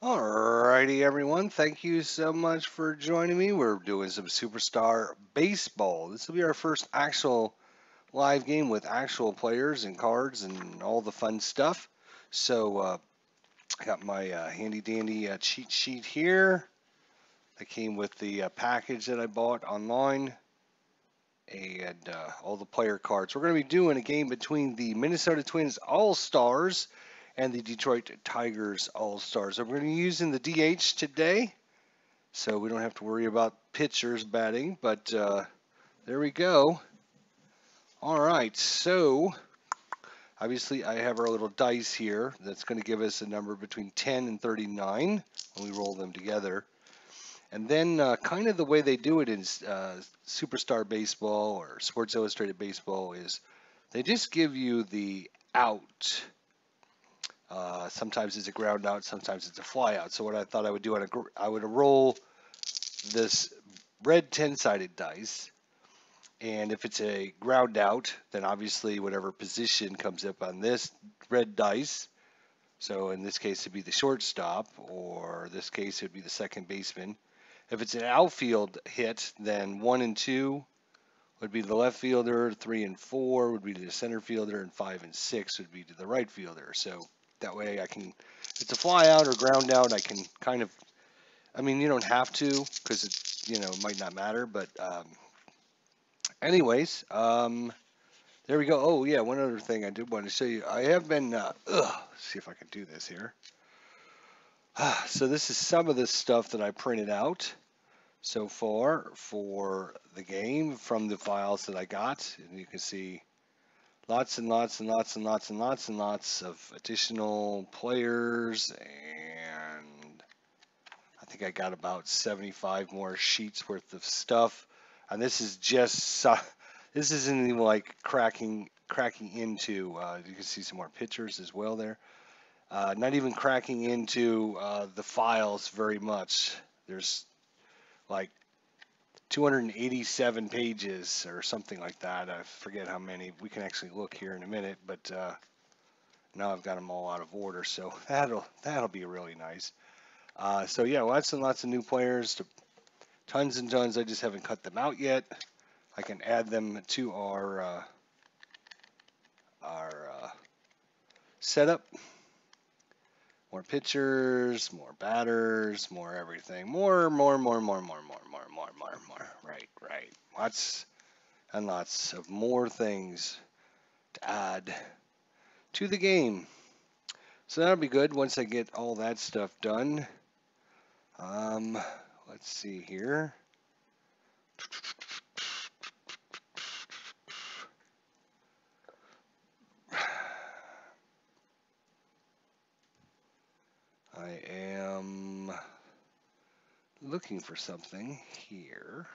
Alrighty, everyone. Thank you so much for joining me. We're doing some Superstar Baseball. This will be our first actual live game with actual players and cards and all the fun stuff. So, I got my handy dandy cheat sheet here. That came with the package that I bought online and all the player cards. We're going to be doing a game between the Minnesota Twins All-Stars and the Detroit Tigers All-Stars. So we're going to be using the DH today, so we don't have to worry about pitchers batting, but there we go. All right, so obviously I have our little dice here that's going to give us a number between 10 and 39 when we roll them together. And then kind of the way they do it in Superstar Baseball or Sports Illustrated Baseball is they just give you the out. Sometimes it's a ground out, sometimes it's a fly out. So what I thought I would do, I would roll this red 10-sided dice. And if it's a ground out, then obviously whatever position comes up on this red dice. So in this case, it'd be the shortstop, or in this case, it would be the second baseman. If it's an outfield hit, then 1 and 2 would be the left fielder, 3 and 4 would be the center fielder, and 5 and 6 would be to the right fielder. So that way I can, if it's a fly out or ground out, I can kind of, I mean, you don't have to because it might not matter. But anyways, there we go. Oh yeah, one other thing I did want to show you. I have been, let's see if I can do this here. So this is some of the stuff that I printed out so far for the game from the files that I got. And you can see lots and lots and lots and lots and lots and lots of additional players. And I think I got about 75 more sheets worth of stuff. And this is just, this isn't even like cracking into, you can see some more pictures as well there. Not even cracking into the files very much. There's like 287 pages or something like that. I forget how many. We can actually look here in a minute, but now I've got them all out of order, so that'll be really nice. So yeah, lots and lots of new players, tons and tons. I just haven't cut them out yet. I can add them to our setup. More pitchers, more batters, more everything. More. Right. Lots and lots of more things to add to the game. So that'll be good once I get all that stuff done. Let's see here. I am looking for something here.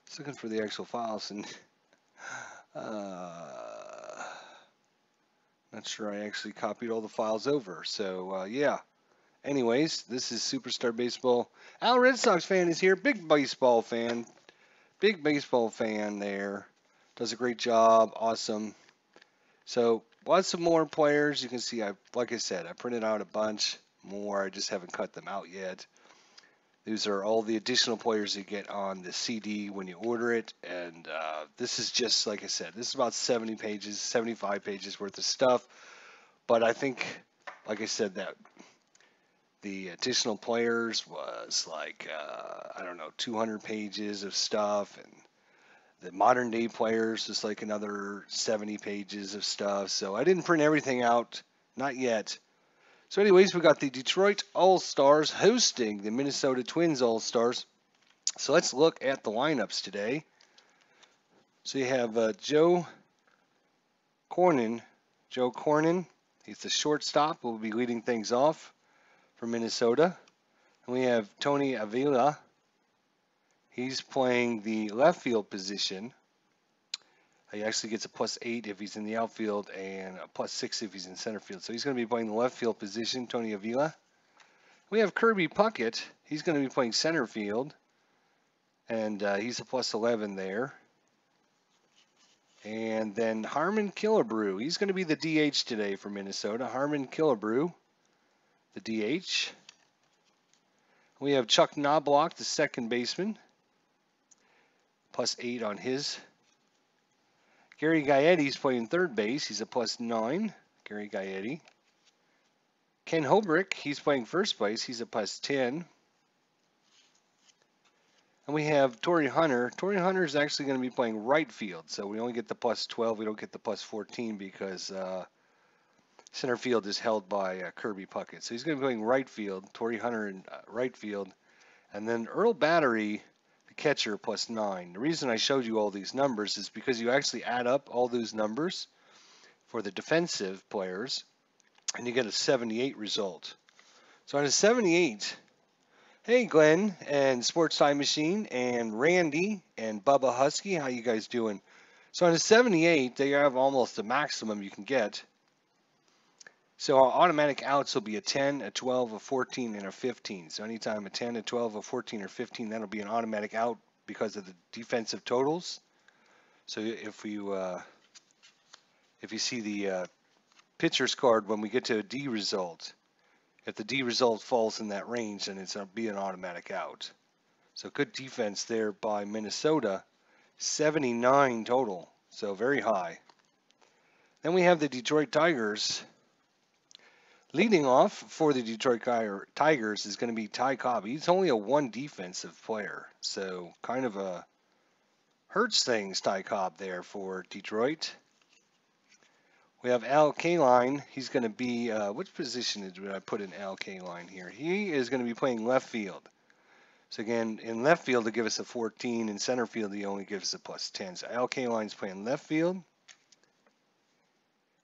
Just looking for the actual files and not sure I actually copied all the files over. So yeah. Anyways, this is Superstar Baseball. Al Red Sox fan is here. Big baseball fan. Big baseball fan there. Does a great job. Awesome. So lots of more players. You can see, like I said, I printed out a bunch more. I just haven't cut them out yet. These are all the additional players you get on the CD when you order it. And this is just, like I said, this is about 70 pages, 75 pages worth of stuff. But I think, like I said, that the additional players was like, I don't know, 200 pages of stuff. And the modern day players is like another 70 pages of stuff. So I didn't print everything out, not yet. So anyways, we got the Detroit All-Stars hosting the Minnesota Twins All-Stars. So let's look at the lineups today. So you have Joe Cornyn. He's the shortstop, will be leading things off for Minnesota. And we have Tony Avila. He's playing the left field position. He actually gets a +8 if he's in the outfield and a +6 if he's in center field. So he's going to be playing the left field position, Tony Avila. We have Kirby Puckett. He's going to be playing center field. And he's a +11 there. And then Harmon Killebrew. He's going to be the DH today for Minnesota. Harmon Killebrew, the DH. We have Chuck Knobloch, the second baseman. +8 on his. Gary Gaetti's playing third base. He's a +9. Gary Gaetti. Ken Hobrick, he's playing first base. He's a +10. And we have Torrey Hunter. Torrey Hunter is actually going to be playing right field. So we only get the +12. We don't get the +14 because center field is held by Kirby Puckett. So he's going to be playing right field. Torrey Hunter in right field. And then Earl Battery, the catcher, +9. The reason I showed you all these numbers is because you actually add up all those numbers for the defensive players, and you get a 78 result. So on a 78, hey Glenn and Sports Time Machine and Randy and Bubba Husky, how you guys doing? So on a 78, they have almost the maximum you can get. So our automatic outs will be a 10, a 12, a 14, and a 15. So anytime a 10, a 12, a 14, or 15, that'll be an automatic out because of the defensive totals. So if you see the pitcher's card when we get to a D result, if the D result falls in that range, then it's going to be an automatic out. So good defense there by Minnesota, 79 total, so very high. Then we have the Detroit Tigers. Leading off for the Detroit Tigers is going to be Ty Cobb. He's only a 1 defensive player, so kind of a hurts things, Ty Cobb there for Detroit. We have Al Kaline. He's going to be, which position did I put in Al Kaline here? He is going to be playing left field. So again, in left field, they give us a 14. In center field, he only gives us a +10. So Al Kaline's playing left field.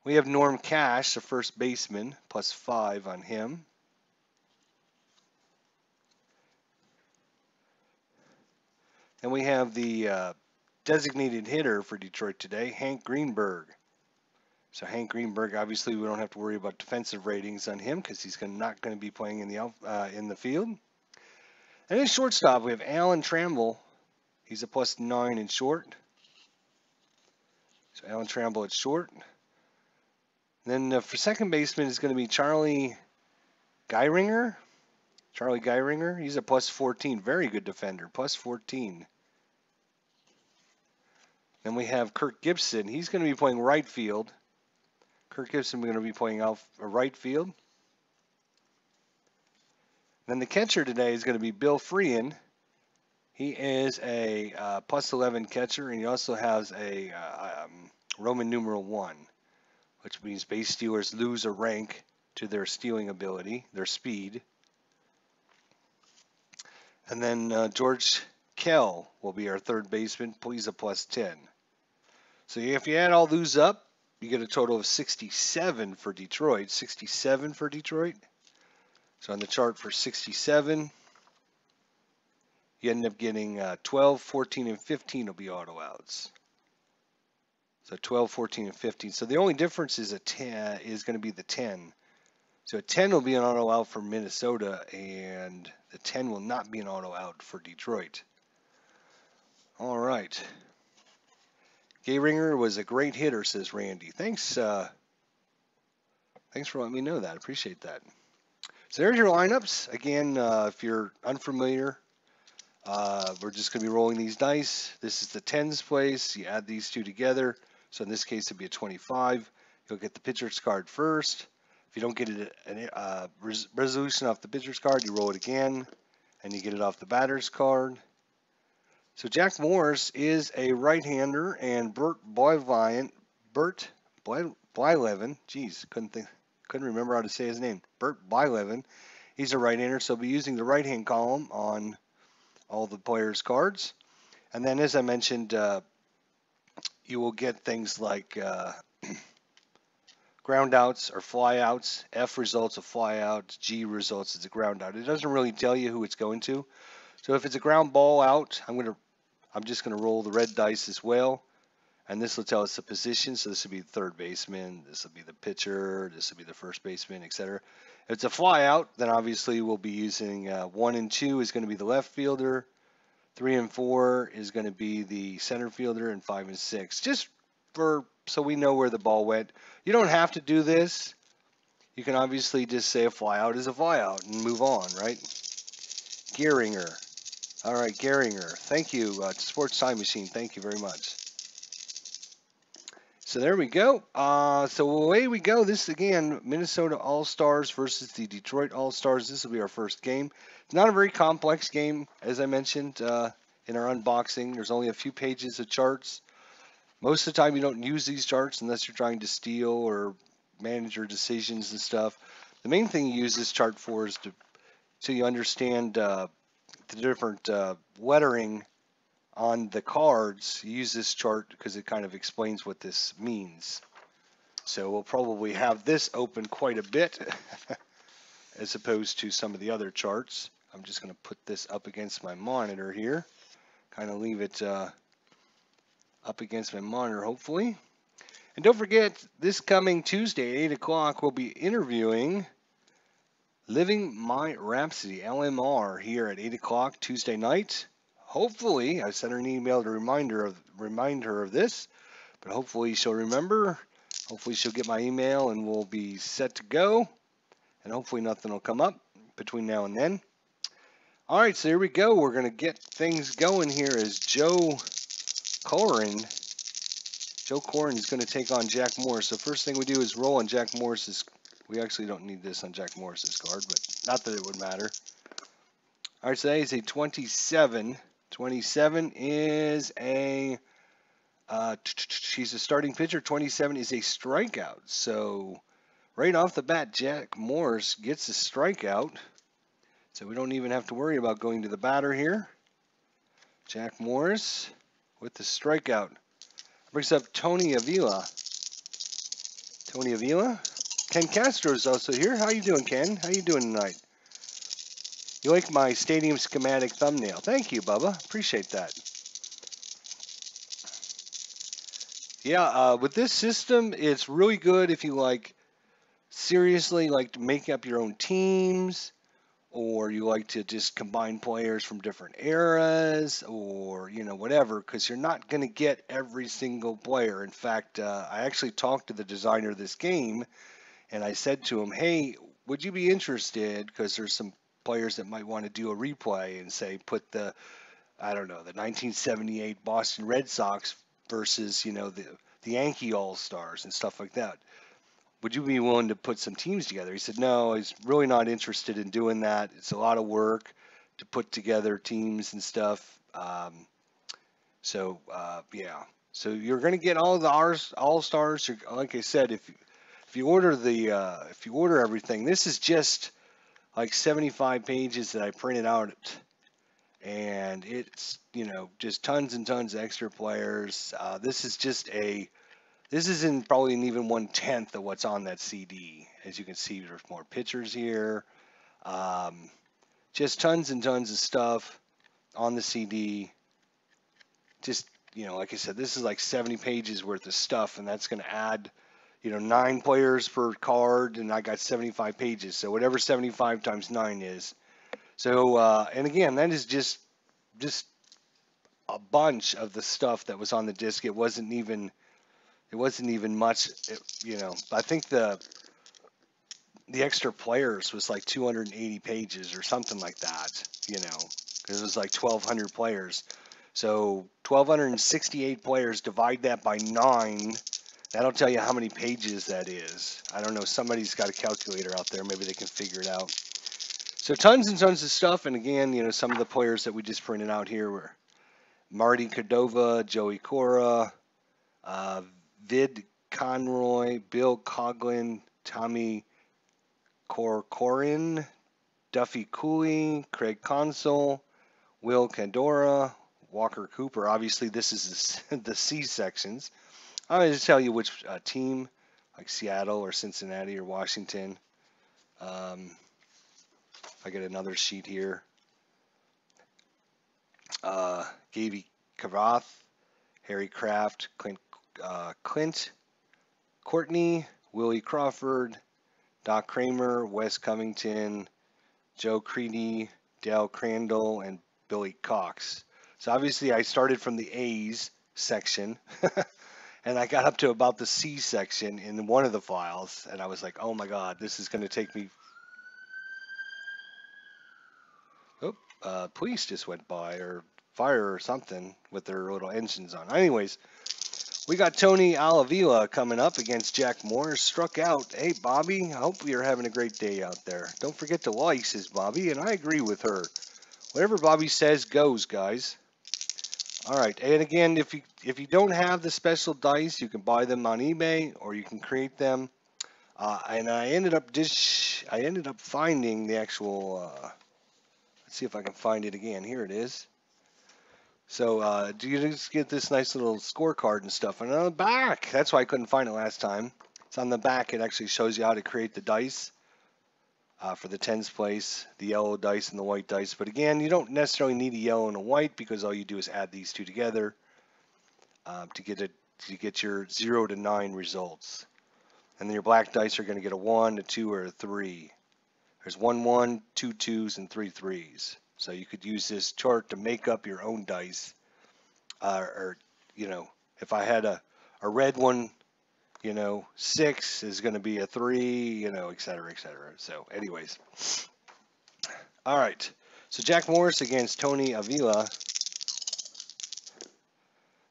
We have Norm Cash, the first baseman, +5 on him. And we have the designated hitter for Detroit today, Hank Greenberg. So Hank Greenberg, obviously, we don't have to worry about defensive ratings on him because he's not going to be playing in the field. And in shortstop, we have Alan Trammell. He's a +9 in short. So Alan Trammell at short. Then for second baseman is going to be Charlie Geiringer. Charlie Geiringer, he's a +14. Very good defender, +14. Then we have Kirk Gibson. He's going to be playing right field. Kirk Gibson is going to be playing out right field. Then the catcher today is going to be Bill Freehan. He is a +11 catcher, and he also has a Roman numeral 1. Which means base stealers lose a rank to their stealing ability, their speed. And then George Kell will be our third baseman. He's a +10. So if you add all those up, you get a total of 67 for Detroit. 67 for Detroit. So on the chart for 67, you end up getting 12, 14, and 15 will be auto outs. So 12, 14, and 15. So the only difference is going to be the 10. So a 10 will be an auto out for Minnesota, and the 10 will not be an auto out for Detroit. All right. Gehringer was a great hitter, says Randy. Thanks. Thanks for letting me know that. Appreciate that. So there's your lineups. Again, if you're unfamiliar, we're just going to be rolling these dice. This is the tens place. You add these two together. So in this case, it'd be a 25. You'll get the pitcher's card first. If you don't get a resolution off the pitcher's card, you roll it again, and you get it off the batter's card. So Jack Morris is a right-hander, and Blyleven, geez, couldn't remember how to say his name. Bert Blyleven, he's a right-hander, so we'll be using the right-hand column on all the players' cards. And then, as I mentioned, you will get things like ground outs or fly outs. F results of fly out. G results is a ground out. It doesn't really tell you who it's going to. So if it's a ground ball out, I'm just going to roll the red dice as well. And this will tell us the position. So this will be the third baseman. This will be the pitcher. This will be the first baseman, etc. If it's a fly out, then obviously we'll be using 1 and 2 is going to be the left fielder. 3 and 4 is going to be the center fielder, and 5 and 6. Just so we know where the ball went. You don't have to do this. You can obviously just say a flyout is a flyout and move on, right? Gearinger. All right, Gearinger. Thank you, Sports Time Machine. Thank you very much. So there we go. So away we go. This again, Minnesota All-Stars versus the Detroit All-Stars. This will be our first game. It's not a very complex game, as I mentioned in our unboxing. There's only a few pages of charts. Most of the time, you don't use these charts unless you're trying to steal or manage your decisions and stuff. The main thing you use this chart for is so you understand the different lettering on the cards. You use this chart because it kind of explains what this means. So we'll probably have this open quite a bit as opposed to some of the other charts. I'm just going to put this up against my monitor here. Kind of leave it up against my monitor, hopefully. And don't forget, this coming Tuesday at 8 o'clock, we'll be interviewing Living My Rhapsody, LMR, here at 8 o'clock Tuesday night. Hopefully, I sent her an email to remind her of this, but hopefully she'll remember. Hopefully she'll get my email and we'll be set to go. And hopefully nothing will come up between now and then. All right, so here we go. We're going to get things going here as Joe Corrin is going to take on Jack Morris. So first thing we do is roll on Jack Morris's. We actually don't need this on Jack Morris's card, but not that it would matter. All right, so that is a 27. 27 is a, she's a starting pitcher. 27 is a strikeout. So right off the bat, Jack Morris gets a strikeout. So we don't even have to worry about going to the batter here. Jack Morris with the strikeout. Brings up Tony Avila. Tony Avila. Ken Castro is also here. How you doing, Ken? How you doing tonight? You like my stadium schematic thumbnail. Thank you, Bubba. Appreciate that. Yeah, with this system, it's really good if you seriously like to make up your own teams, or you like to just combine players from different eras, or whatever, because you're not going to get every single player. In fact, I actually talked to the designer of this game, and I said to him, hey, would you be interested, because there's some players that might want to do a replay and say put the 1978 Boston Red Sox versus the Yankee All-Stars and stuff like that. Would you be willing to put some teams together? He said no, he's really not interested in doing that. It's a lot of work to put together teams and stuff. Yeah. So you're going to get all the All-Stars. Like I said, if you order everything, this is just like 75 pages that I printed out, and it's just tons and tons of extra players. This isn't probably even 1/10 of what's on that CD. As you can see, there's more pictures here. Just tons and tons of stuff on the CD. Just like I said, this is like 70 pages worth of stuff, and that's going to add 9 players per card, and I got 75 pages. So whatever 75 times 9 is. So, and again, that is just a bunch of the stuff that was on the disc. It wasn't even much, I think the extra players was like 280 pages or something like that, because it was like 1,200 players. So 1,268 players, divide that by 9. That'll tell you how many pages that is. I don't know. Somebody's got a calculator out there. Maybe they can figure it out. So tons and tons of stuff. And again, some of the players that we just printed out here were Marty Cordova, Joey Cora, Vid Conroy, Bill Coughlin, Tommy Corcoran, Duffy Cooley, Craig Consul, Will Candora, Walker Cooper. Obviously, this is the C sections. I'm going to tell you which team, like Seattle or Cincinnati or Washington. I get another sheet here. Gavy Kavath, Harry Kraft, Clint Courtney, Willie Crawford, Doc Kramer, Wes Covington, Joe Creedy, Dale Crandall, and Billy Cox. So obviously I started from the A's section. And I got up to about the C section in one of the files, and I was like, oh my God, this is going to take me. Oh, police just went by, or fire or something with their little engines on. Anyways, we got Tony Alavila coming up against Jack Morris. Struck out. Hey, Bobby, I hope you're having a great day out there. Don't forget to like, says Bobby, and I agree with her. Whatever Bobby says goes, guys. All right, and again, if you don't have the special dice, you can buy them on eBay or you can create them. And I ended up finding the actual. Let's see if I can find it again. Here it is. So do you just get this nice little scorecard and stuff? And on the back, that's why I couldn't find it last time. It's on the back. It actually shows you how to create the dice for the tens place, the yellow dice and the white dice. But again, you don't necessarily need a yellow and a white because all you do is add these two together to get your 0 to 9 results. And then your black dice are going to get a 1, a 2, or a 3. There's 1 1, 2 2s, and 3 3s. So you could use this chart to make up your own dice. Or if I had a red one, 6 is going to be a 3, et cetera, et cetera. So anyways. All right. So Jack Morris against Tony Avila.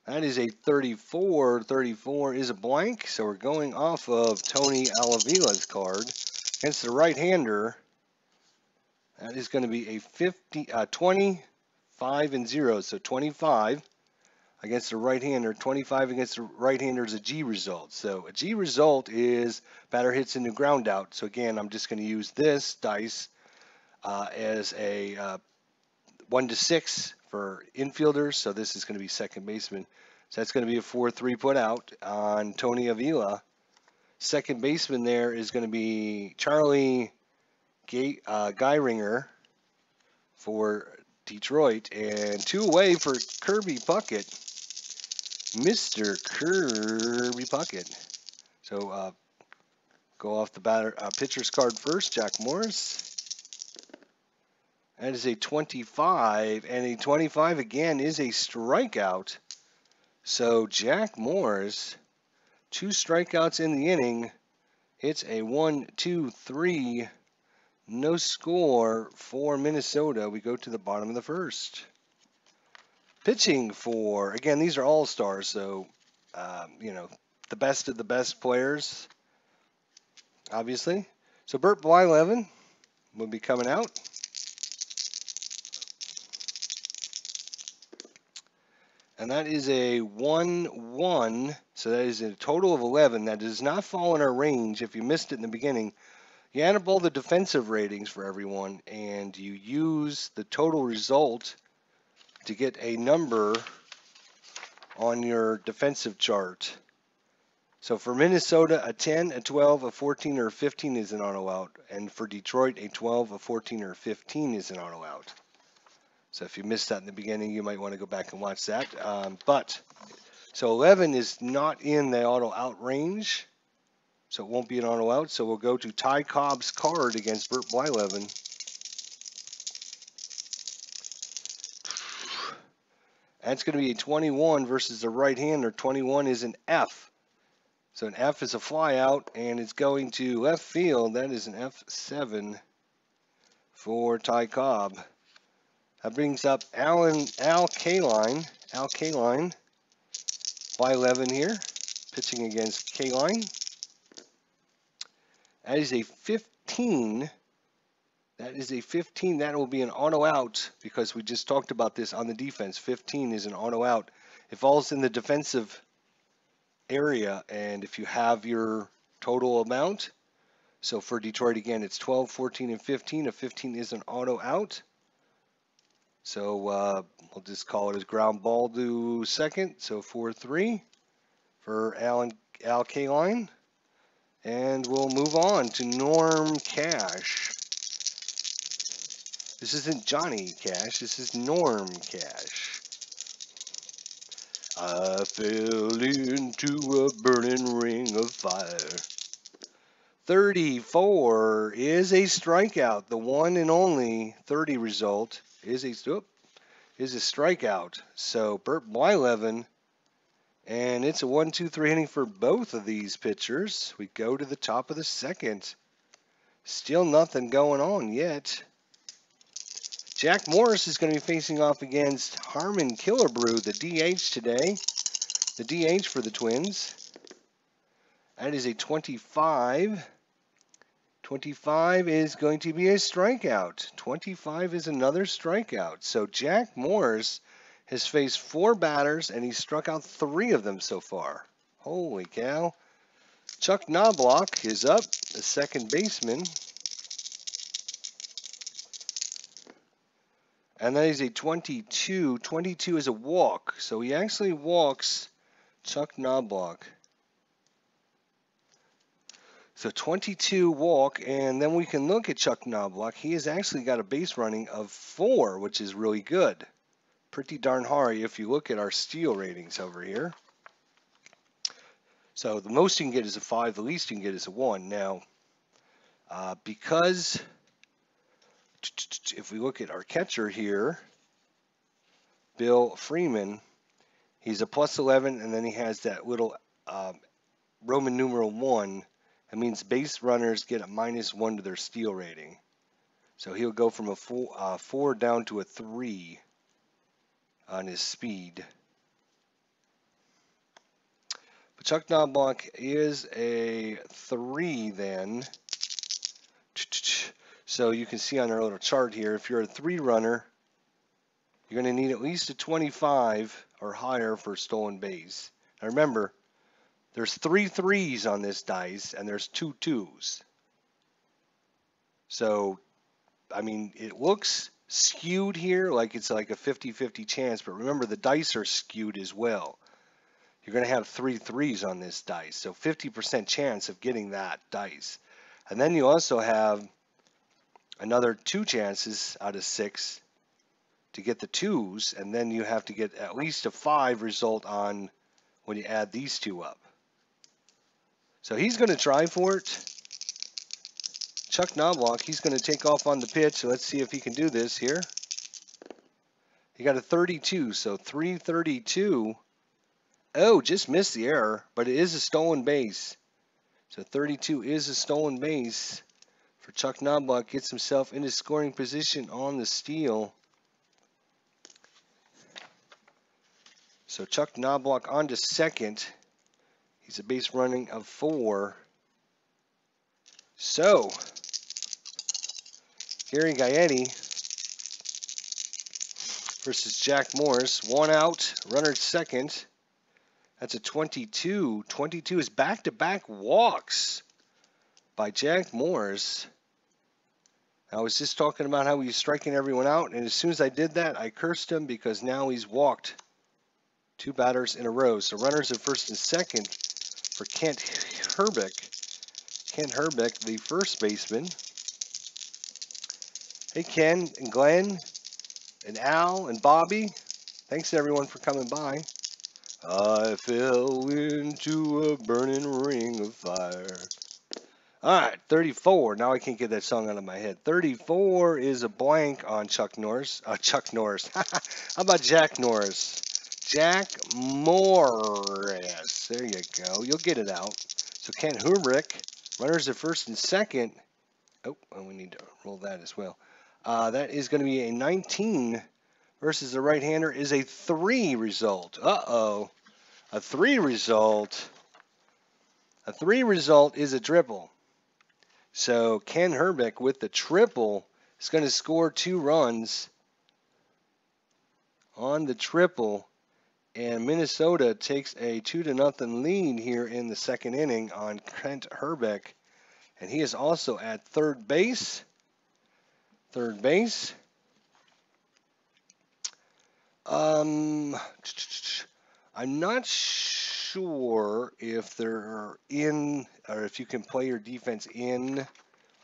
That is a 34. 34 is a blank. So we're going off of Tony Alavila's card. Against the right-hander, that is going to be a 25 and 0. So 25 against the right-hander. 25 against the right-hander is a G result. So a G result is batter hits into ground out. So again, I'm just going to use this dice as a 1 to 6 for infielders. So this is going to be second baseman. So that's going to be a 4-3 put out on Tony Avila. Second baseman there is going to be Charlie Geiringer for Detroit. And 2 away for Kirby Puckett. Mr. Kirby Puckett. So go off the pitcher's card first, Jack Morris. That is a 25, and a 25 again is a strikeout. So Jack Morris, 2 strikeouts in the inning. It's a 1, 2, 3, no score for Minnesota. We go to the bottom of the first. Pitching for, again, these are all-stars, so, the best of the best players, obviously. So Burt Blyleven will be coming out. And that is a 1-1, so that is a total of 11. That does not fall in our range. If you missed it in the beginning, you add up all the defensive ratings for everyone, and you use the total result to get a number on your defensive chart. So for Minnesota, a 10, a 12, a 14, or a 15 is an auto out. And for Detroit, a 12, a 14, or a 15 is an auto out. So if you missed that in the beginning, you might want to go back and watch that. So 11 is not in the auto out range, so it won't be an auto out. So we'll go to Ty Cobb's card against Burt Blyleven. That's going to be a 21 versus the right-hander. 21 is an F. So an F is a fly out, and it's going to left field. That is an F7 for Ty Cobb. That brings up Al Kaline. Al Kaline, Blyleven here, pitching against Kaline. That is a 15. That is a 15. That will be an auto out because we just talked about this on the defense. 15 is an auto out. It falls in the defensive area, and if you have your total amount, so for Detroit again, it's 12, 14, and 15. A 15 is an auto out. So we'll just call it as ground ball to second. So 4-3 for Al Kaline. And we'll move on to Norm Cash. This isn't Johnny Cash. This is Norm Cash. I fell into a burning ring of fire. 34 is a strikeout. The one and only 30 result is a strikeout. So Burt Blyleven And it's a 1-2-3 inning for both of these pitchers. We go to the top of the second. Still nothing going on yet. Jack Morris is going to be facing off against Harmon Killebrew, the DH today. The DH for the Twins. That is a 25. 25 is going to be a strikeout. 25 is another strikeout. So Jack Morris has faced 4 batters, and he's struck out 3 of them so far. Holy cow. Chuck Knobloch is up, the second baseman. And that is a 22. 22 is a walk. So he actually walks Chuck Knobloch. So 22 walk, and then we can look at Chuck Knobloch. He has actually got a base running of 4, which is really good. Pretty darn hard if you look at our steal ratings over here. So the most you can get is a 5, the least you can get is a 1. Now, because if we look at our catcher here, Bill Freeman, he's a +11, and then he has that little Roman numeral 1. That means base runners get a -1 to their steal rating. So he'll go from a 4 down to a 3 on his speed. But Chuck Knobloch is a 3 then. So you can see on our little chart here, if you're a 3 runner, you're going to need at least a 25 or higher for stolen base. Now remember, there's 3 3s on this dice, and there's 2 2s. So, I mean, it looks skewed here, like it's like a 50-50 chance, but remember the dice are skewed as well. You're going to have 3 3s on this dice, so 50% chance of getting that dice. And then you also have another 2 chances out of 6 to get the 2s, and then you have to get at least a 5 result on when you add these 2 up. So he's going to try for it. Chuck Knobloch, he's going to take off on the pitch. So let's see if he can do this here. He got a 32, so 332. Oh, just missed the error, but it is a stolen base. So 32 is a stolen base for Chuck Knobloch. Gets himself into scoring position on the steal. So Chuck Knobloch on to second. He's a base running of 4. So Gary Gaetti versus Jack Morris. 1 out, runner at second. That's a 22. 22 is back-to-back walks by Jack Morris. I was just talking about how he was striking everyone out, and as soon as I did that, I cursed him because now he's walked 2 batters in a row. So runners at first and second for Kent Herbeck. Kent Herbeck, the first baseman. Hey, Ken and Glenn and Al and Bobby. Thanks, everyone, for coming by. I fell into a burning ring of fire. All right, 34. Now I can't get that song out of my head. 34 is a blank on Chuck Norris. Chuck Norris. How about Jack Norris? Jack Morris. There you go. You'll get it out. So Kent Herbeck, runners at first and second. Oh, and we need to roll that as well. That is going to be a 19 versus the right-hander is a 3 result. Uh-oh. A 3 result. A 3 result is a triple. So Ken Herbeck with the triple is going to score 2 runs on the triple. And Minnesota takes a 2-0 lead here in the second inning on Kent Herbeck. And he is also at third base. Third base. I'm not sure if they're in or if you can play your defense in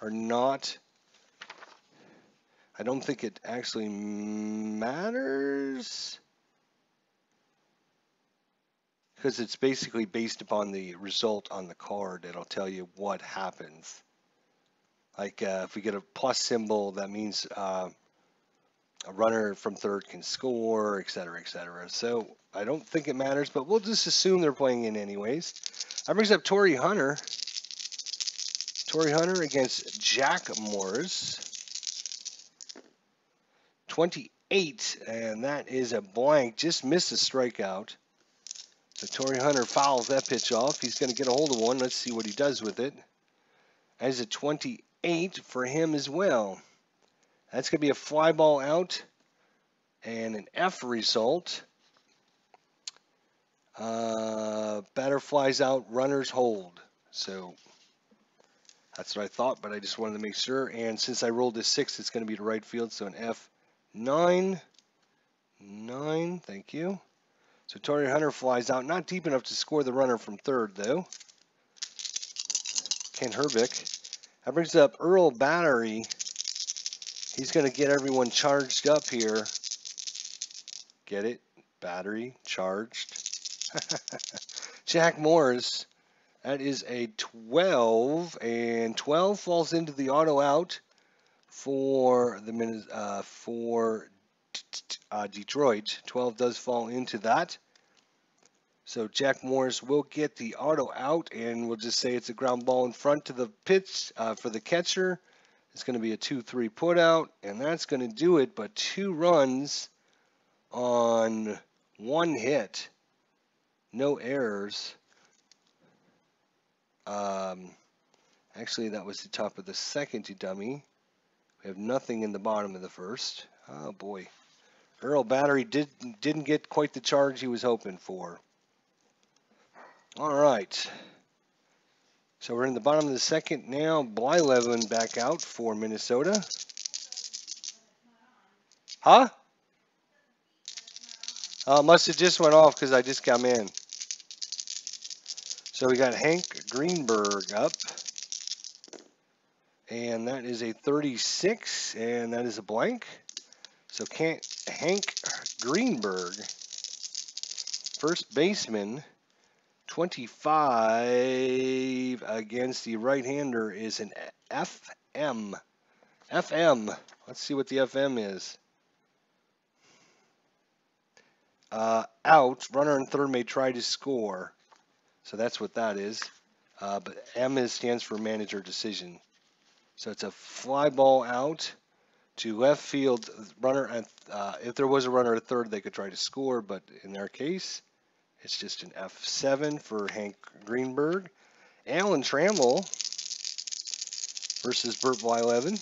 or not. I don't think it actually matters because it's basically based upon the result on the card. It'll tell you what happens. Like if we get a plus symbol, that means A runner from third can score, etc., etc. So I don't think it matters, but we'll just assume they're playing in anyways. That brings up Torrey Hunter. Torrey Hunter against Jack Morris. 28, and that is a blank. Just missed a strikeout. So Torrey Hunter fouls that pitch off. He's going to get a hold of one. Let's see what he does with it. That is a 28 for him as well. That's going to be a fly ball out and an F result. Batter flies out, runners hold. So that's what I thought, but I just wanted to make sure. And since I rolled a 6, it's going to be to right field, so an F9. 9, thank you. So Torrey Hunter flies out, not deep enough to score the runner from third, though. Ken Herbick. That brings up Earl Battery. He's going to get everyone charged up here. Get it? Battery, charged. Jack Morris. That is a 12, and 12 falls into the auto out for the Detroit. 12 does fall into that. So Jack Morris will get the auto out, and we'll just say it's a ground ball in front to the pitch for the catcher. It's going to be a 2-3 put out, and that's going to do it, but 2 runs on 1 hit. No errors. Actually, that was the top of the second, you dummy. We have nothing in the bottom of the first. Oh, boy. Earl Battery didn't get quite the charge he was hoping for. All right. So we're in the bottom of the second now. Blyleven back out for Minnesota. Huh? Must have just went off because I just come in. So we got Hank Greenberg up. And that is a 36, and that is a blank. So Hank Greenberg, first baseman, 25 against the right-hander is an FM. FM. Let's see what the FM is. Out. Runner in third may try to score. So that's what that is. But M stands for manager decision. So it's a fly ball out to left field. Runner at, if there was a runner at third, they could try to score, but in their case, it's just an F7 for Hank Greenberg. Alan Trammell versus Burt Blyleven.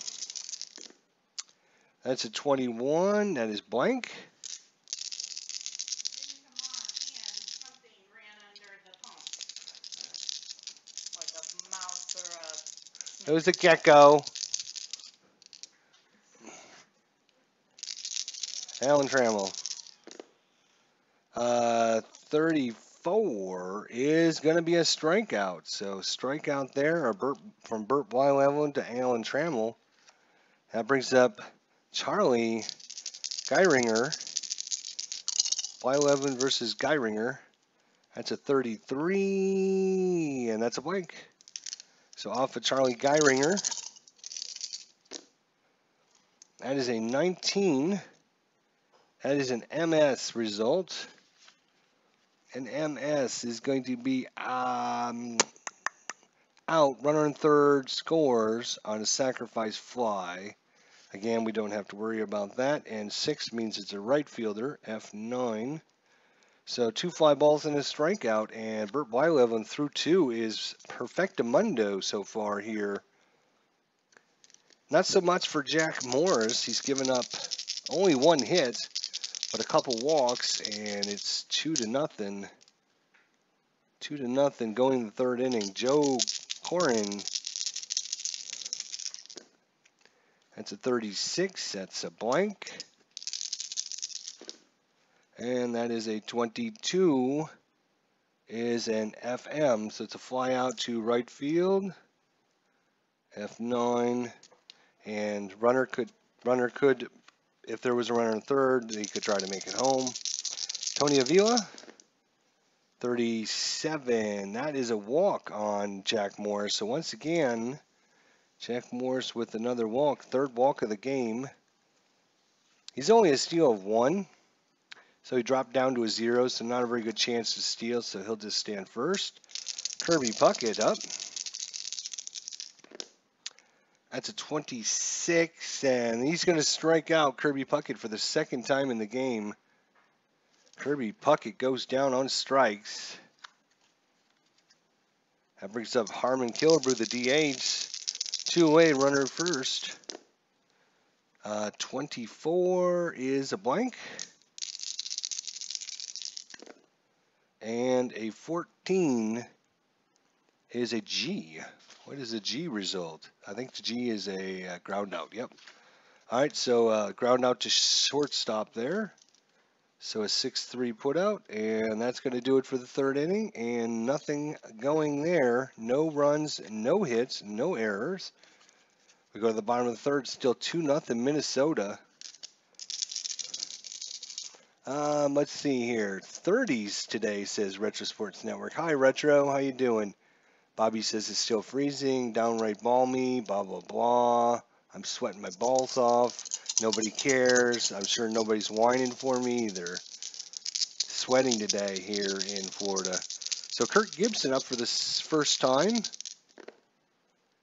That's a 21. That is blank. It was a gecko. Alan Trammell. 34 is going to be a strikeout. So strikeout there from Burt Blyleven to Alan Trammell. That brings up Charlie Geiringer. Blyleven versus Geiringer. That's a 33, and that's a blank. So off of Charlie Geiringer. That is a 19. That is an MS result. An MS is going to be out. Runner in third scores on a sacrifice fly. Again, we don't have to worry about that. And 6 means it's a right fielder, F9. So 2 fly balls and a strikeout. And Burt Blyleven through 2 is perfectamundo so far here. Not so much for Jack Morris. He's given up only 1 hit, but a couple walks, and it's 2-0. 2-0 going the third inning. Joe Corin. That's a 36. That's a blank. And that is a 22. Is an FM. So it's a fly out to right field. F9. And runner could, if there was a runner in third, he could try to make it home. Tony Avila, 37. That is a walk on Jack Morris. So once again, Jack Morris with another walk, third walk of the game. He's only a steal of 1. So he dropped down to a 0, so not a very good chance to steal, so he'll just stand first. Kirby Puckett up. That's a 26, and he's going to strike out Kirby Puckett for the second time in the game. Kirby Puckett goes down on strikes. That brings up Harmon Killebrew, the DH. Two-away runner first. 24 is a blank. And a 14 is a G. What is a G result? I think the G is a ground out. Yep. All right, so ground out to shortstop there. So a 6-3 put out, and that's going to do it for the third inning. And nothing going there. No runs, no hits, no errors. We go to the bottom of the third, still 2-0 Minnesota. Let's see here. 30s today, says Retro Sports Network. Hi, Retro. How you doing? Bobby says it's still freezing, downright balmy, blah, blah, blah. I'm sweating my balls off. Nobody cares. I'm sure nobody's whining for me either. Sweating today here in Florida. So Kirk Gibson up for the first time.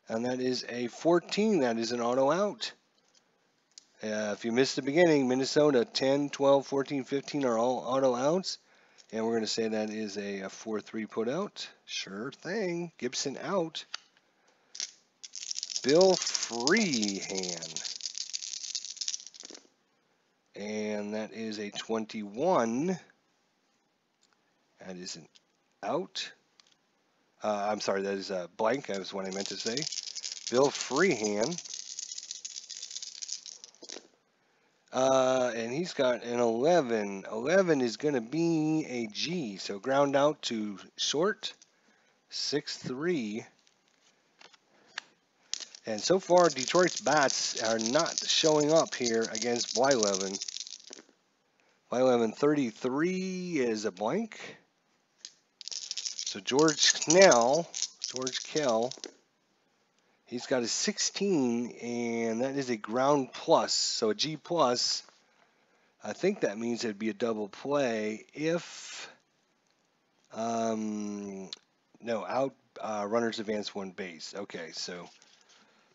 And that is a 14. That is an auto out. If you missed the beginning, Minnesota 10, 12, 14, 15 are all auto outs. And we're going to say that is a 4-3 put out. Sure thing. Gibson out. Bill Freehan. And that is a 21. That is an out. I'm sorry, that is a blank. That was what I meant to say. Bill Freehan. And he's got an 11. 11 is going to be a G. So ground out to short. 6-3. And so far, Detroit's bats are not showing up here against Blyleven. Blyleven 33 is a blank. So George Kell, he's got a 16, and that is a ground plus. So a G plus. I think that means it'd be a double play if no out runners advance one base. Okay, so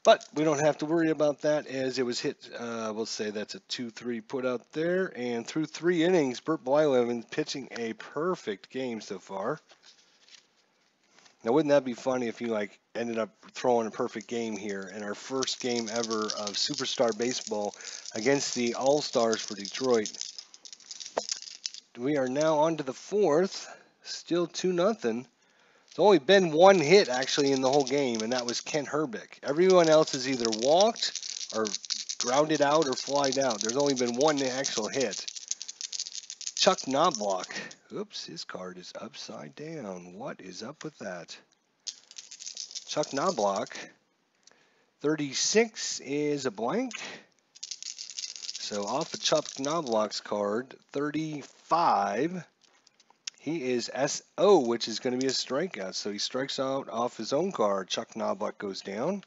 but we don't have to worry about that as it was hit. We'll say that's a 2-3 put out there, and through 3 innings, Bert Blyleven pitching a perfect game so far. Now, wouldn't that be funny if you ended up throwing a perfect game here in our first game ever of Superstar Baseball against the All-Stars for Detroit? We are now on to the 4th, still 2-0. There's only been 1 hit actually in the whole game, and that was Kent Herbeck. Everyone else has either walked or grounded out or flied out. There's only been 1 actual hit. Chuck Knobloch. Oops, his card is upside down. What is up with that? Chuck Knobloch. 36 is a blank. So off of Chuck Knobloch's card, 35. He is SO, which is going to be a strikeout. So he strikes out off his own card. Chuck Knobloch goes down.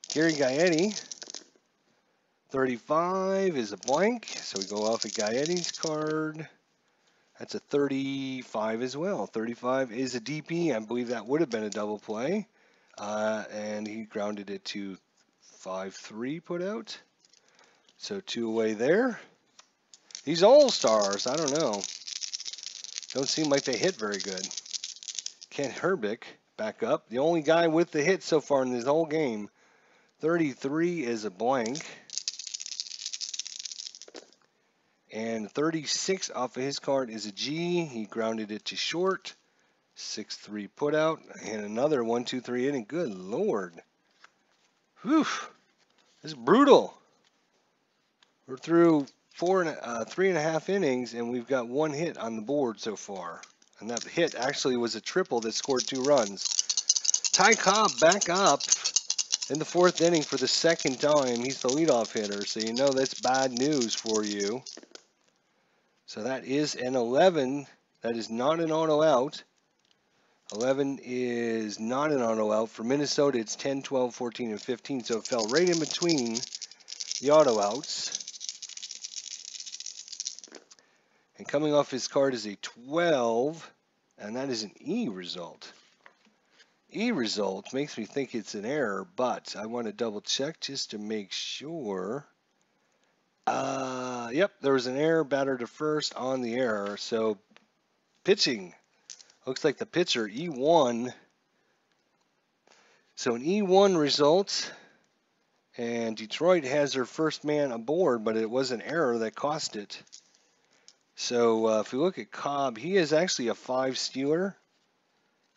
Gary Gaetti. 35 is a blank, so we go off of Gaetti's card. That's a 35 as well. 35 is a DP. I believe that would have been a double play. And he grounded it to 5-3 put out. So 2 away there. These All-Stars, I don't know. Don't seem like they hit very good. Kent Herbeck back up. The only guy with the hit so far in this whole game. 33 is a blank. And 36 off of his card is a G. He grounded it to short. 6-3 put out. And another 1-2-3 inning. Good Lord. Whew. This is brutal. We're through 3.5 innings, and we've got 1 hit on the board so far. And that hit actually was a triple that scored 2 runs. Ty Cobb back up in the 4th inning for the 2nd time. He's the leadoff hitter, so you know that's bad news for you. So that is an 11. That is not an auto out. 11 is not an auto out. For Minnesota, it's 10, 12, 14, and 15. So it fell right in between the auto outs. And coming off his card is a 12, and that is an E result. E result makes me think it's an error, but I want to double check just to make sure. Yep, there was an error, batter to first on the error. So pitching, looks like the pitcher, E1. So an E1 result, and Detroit has their first man aboard, but it was an error that cost it. So if we look at Cobb, he is actually a 5 stealer.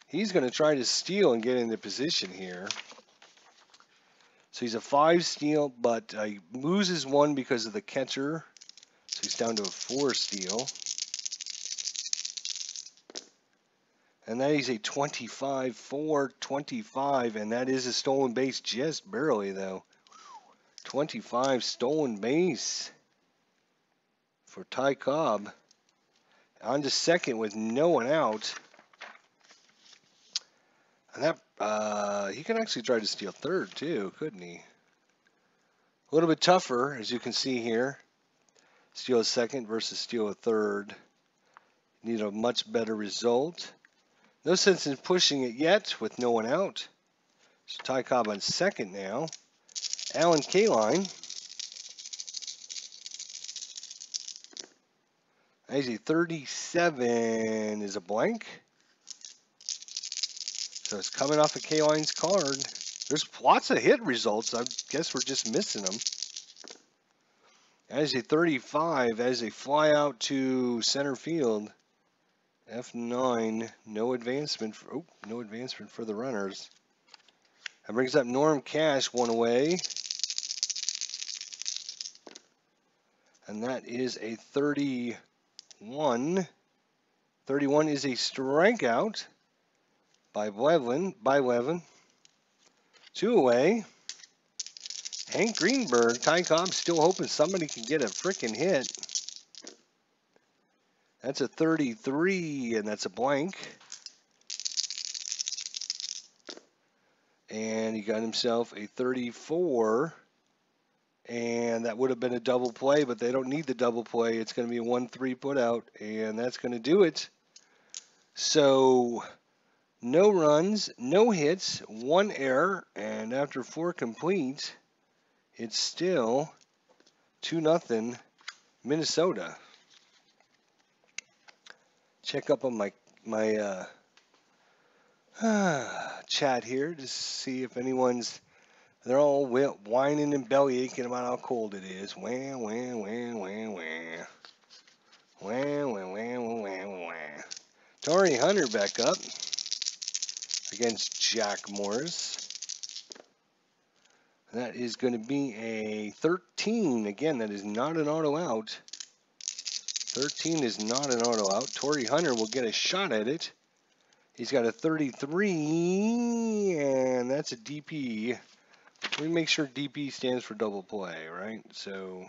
He's going to try to steal and get into position here. So he's a 5 steal, but he loses 1 because of the catcher. So he's down to a 4 steal. And that is a 25, 4, 25, and that is a stolen base just barely, though. 25 stolen base for Ty Cobb. On to second with no one out. And that he can actually try to steal third too, couldn't he? A little bit tougher, as you can see here. Steal a second versus steal a third. Need a much better result. No sense in pushing it yet with no one out. So Ty Cobb on second now. Alan Kaline. As a 37 is a blank. So it's coming off of Kaline's card. There's lots of hit results. I guess we're just missing them. As a 35, as a fly out to center field. F9, no advancement. No advancement for the runners. That brings up Norm Cash, 1 away. And that is a 31. 31 is a strikeout by Blyleven. 2 away. Hank Greenberg, Ty Cobb still hoping somebody can get a freaking hit. That's a 33, and that's a blank. And he got himself a 34. And that would have been a double play, but they don't need the double play. It's going to be a 1-3 put out, and that's going to do it. So no runs, no hits, 1 error, and after 4 complete, it's still 2-0 Minnesota. Check up on my chat here to see if anyone's. They're all whining and belly aching about how cold it is. Wah, wah, wah, wah, wah. Wah, wah, wah, wah, wah, wah. Torrey Hunter back up against Jack Morris. That is going to be a 13. Again, that is not an auto out. 13 is not an auto out. Torrey Hunter will get a shot at it. He's got a 33, and that's a DP. We make sure DP stands for double play, right? So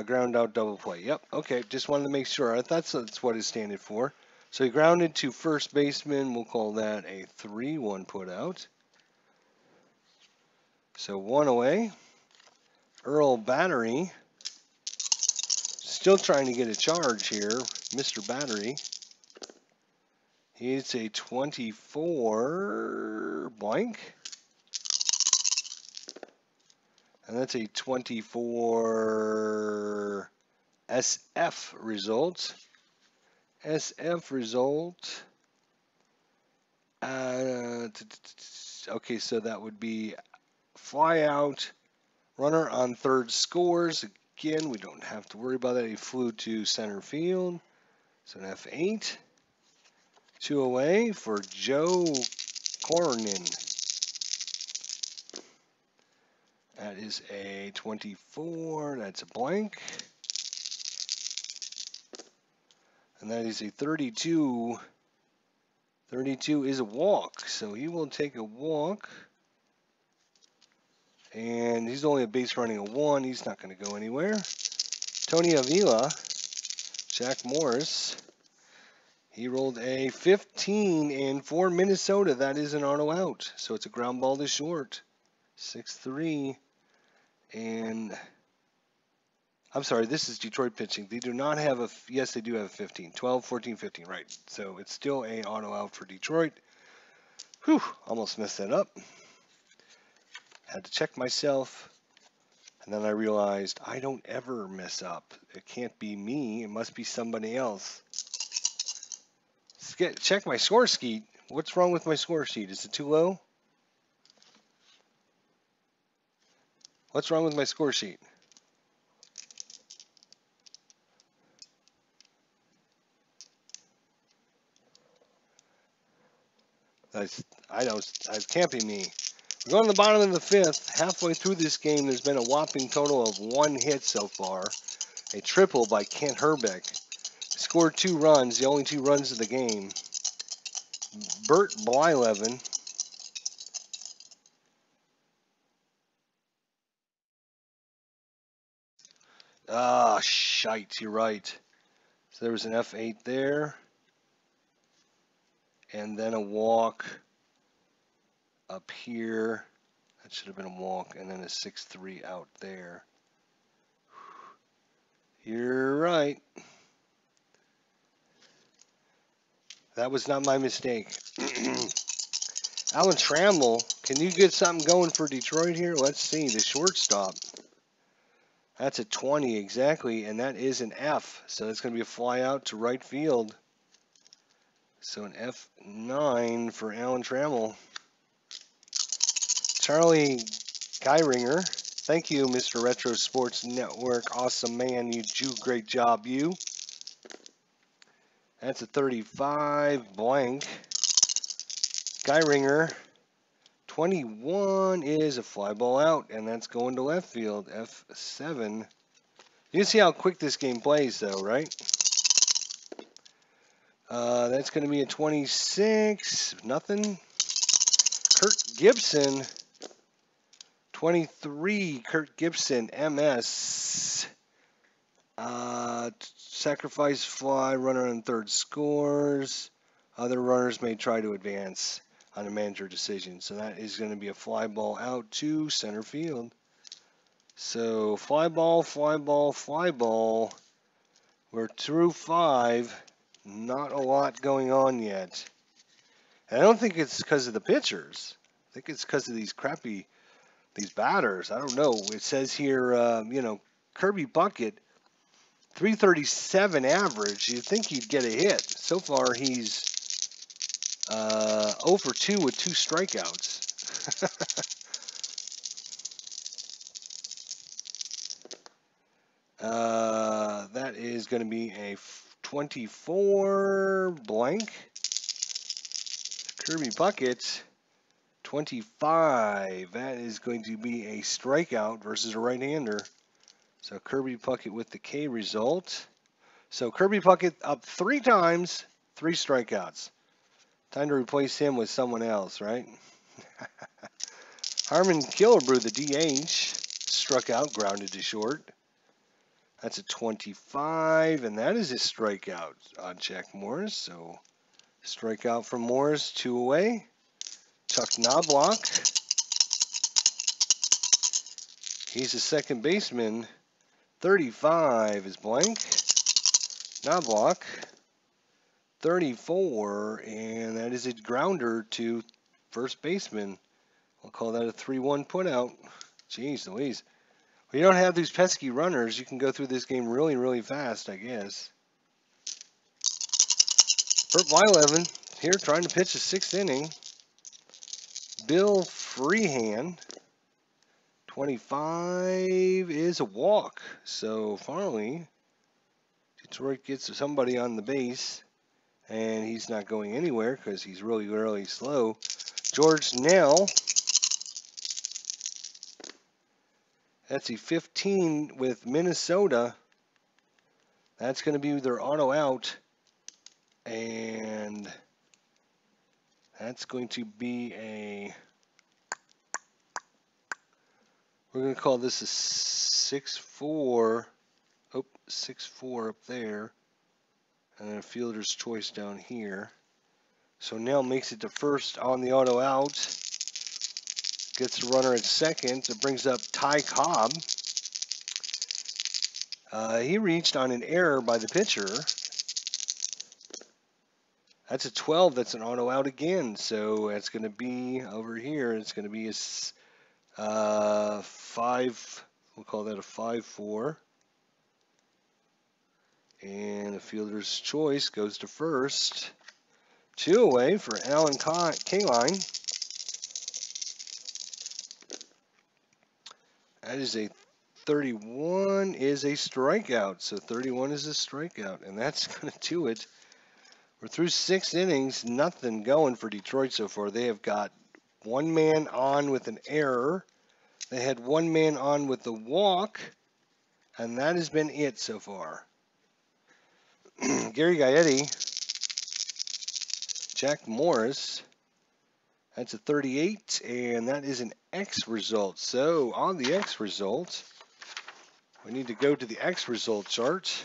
ground out double play. Yep. Okay. Just wanted to make sure. I thought that's what it standed for. So he grounded to first baseman. We'll call that a 3-1 put out. So 1 away. Earl Battery. Still trying to get a charge here. Mr. Battery. It's a 24 blank. And that's a 24 SF result. SF result. Okay, so that would be fly out. Runner on third scores. Again, we don't have to worry about that. He flew to center field. So an F8. 2 away for Joe Cornyn. That is a 24. That's a blank. And that is a 32. 32 is a walk. So he will take a walk. And he's only a base running a 1. He's not going to go anywhere. Tony Avila. Jack Morris. He rolled a 15, and for Minnesota, that is an auto out. So it's a ground ball to short. 6-3. And I'm sorry, this is Detroit pitching. They do not have a, yes, they do have a 15. 12, 14, 15, right. So it's still a auto out for Detroit. Whew, almost messed that up. Had to check myself. And then I realized I don't ever mess up. It can't be me. It must be somebody else. Check my score sheet. What's wrong with my score sheet? Is it too low? What's wrong with my score sheet? I know it can't be me. We're going to the bottom of the fifth. Halfway through this game, there's been a whopping total of 1 hit so far. A triple by Kent Herbeck. Scored 2 runs, the only 2 runs of the game. Bert Blyleven. Ah, shite, you're right. So there was an F8 there. And then a walk up here. That should have been a walk. And then a 6-3 out there. You're right. That was not my mistake. Alan Trammell, can you get something going for Detroit here? Let's see, the shortstop. That's a 20 exactly, and that is an F. So that's going to be a fly out to right field. So an F9 for Alan Trammell. Charlie Geiringer, thank you, Mr. Retro Sports Network. Awesome man, you do great job, you. That's a 35 blank. Geiringer. 21 is a fly ball out, and that's going to left field, F7. You can see how quick this game plays, though, right? That's going to be a 26, nothing. Kurt Gibson, 23, Kurt Gibson, MS. Sacrifice fly, runner on third scores. Other runners may try to advance on a manager decision. So that is going to be a fly ball out to center field. So fly ball, fly ball, fly ball. We're through 5. Not a lot going on yet. And I don't think it's because of the pitchers. I think it's because of these batters. I don't know. It says here, Kirby Bucket, 337 average. You'd think he'd get a hit. So far, he's 0 for 2 with 2 strikeouts. That is going to be a 24 blank. Kirby Bucket, 25. That is going to be a strikeout versus a right-hander. So Kirby Puckett with the K result. So Kirby Puckett up 3 times, 3 strikeouts. Time to replace him with someone else, right? Harmon Killebrew, the DH, struck out, grounded to short. That's a 25, and that is a strikeout on Jack Morris. So strikeout from Morris, 2 away. Chuck Knobloch. He's a second baseman. 35 is blank. Knobloch. 34, and that is a grounder to first baseman. We'll call that a 3-1 putout. Jeez Louise. When you don't have these pesky runners, you can go through this game really, really fast, I guess. Bert Blyleven here trying to pitch a 6th inning. Bill Freehan, 25 is a walk. So finally, Detroit gets somebody on the base, and he's not going anywhere because he's really, really slow. George Nell, that's a 15 with Minnesota. That's going to be their auto out, and that's going to be we're going to call this a 6-4. Oh, 6-4 up there. And then a fielder's choice down here. So Nell makes it to first on the auto out. gets the runner at second. It brings up Ty Cobb. He reached on an error by the pitcher. That's a 12. That's an auto out again. So it's going to be over here. It's going to be a 5. We'll call that a 5-4. And the fielder's choice goes to first. 2 away for Alan Kaline. That is a 31 is a strikeout. So 31 is a strikeout. And that's going to do it. We're through 6 innings. Nothing going for Detroit so far. They have got 1 man on with an error. They had 1 man on with the walk. And that has been it so far. Gary Gaetti, Jack Morris, that's a 38, and that is an X result. So on the X result, we need to go to the X result chart.